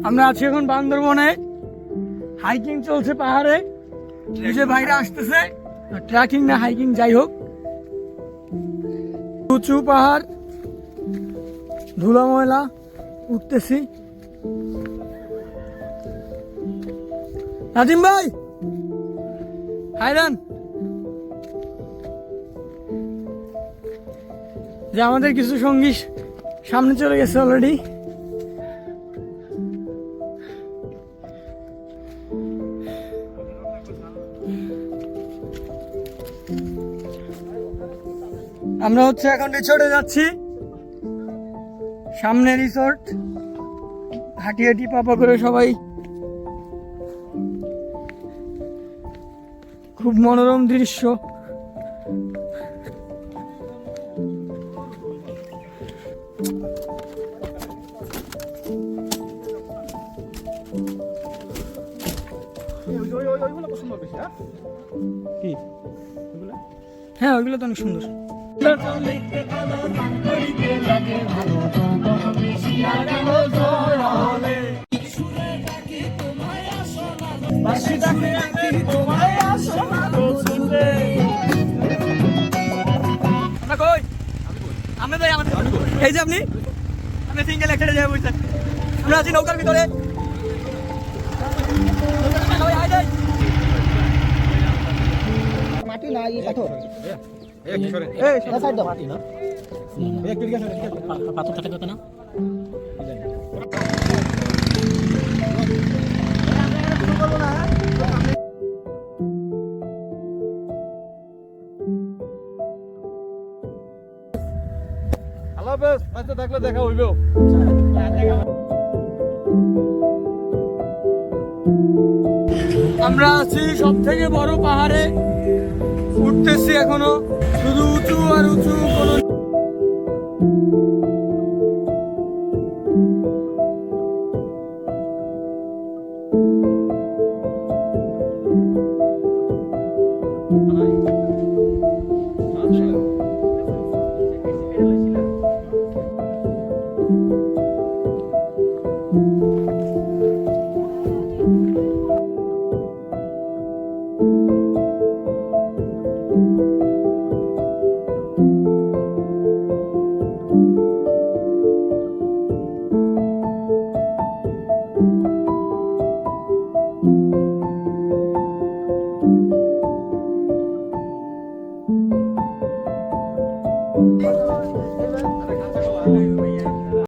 আমরা আছি এখন বান্দরবনে, হাইকিং চলছে পাহাড়ে। এই যে বাইরে আসতেছে, ট্রেকিং না হাইকিং যাই হোক, উঁচু পাহাড়, ধুলা ময়লা, উঠতেছি। নাজিম ভাই হাইরান, যে আমাদের কিছু সঙ্গী সামনে চলে গেছে অলরেডি। আমরা হচ্ছে এখন রিসোর্টে যাচ্ছি, সামনে রিসোর্ট, হাঁটি হাঁটি পাপা করে সবাই। খুব মনোরম দৃশ্য। হ্যাঁ ওইগুলো তো অনেক সুন্দর। এই যে আপনি সিঙ্গেল একটা যাবে বুঝছেন, আমরা আছি নৌকার ভিতরে। মাটি না এই পাথর মাটি না পাথর থাকে কত না। আল্লাহ হাফেজ, আচ্ছা থাকলে দেখা হইবেও। আমরা আছি সব থেকে বড় পাহাড়ে, উঠতেছি এখনো, শুধু উঁচু আর উঁচু, কোনো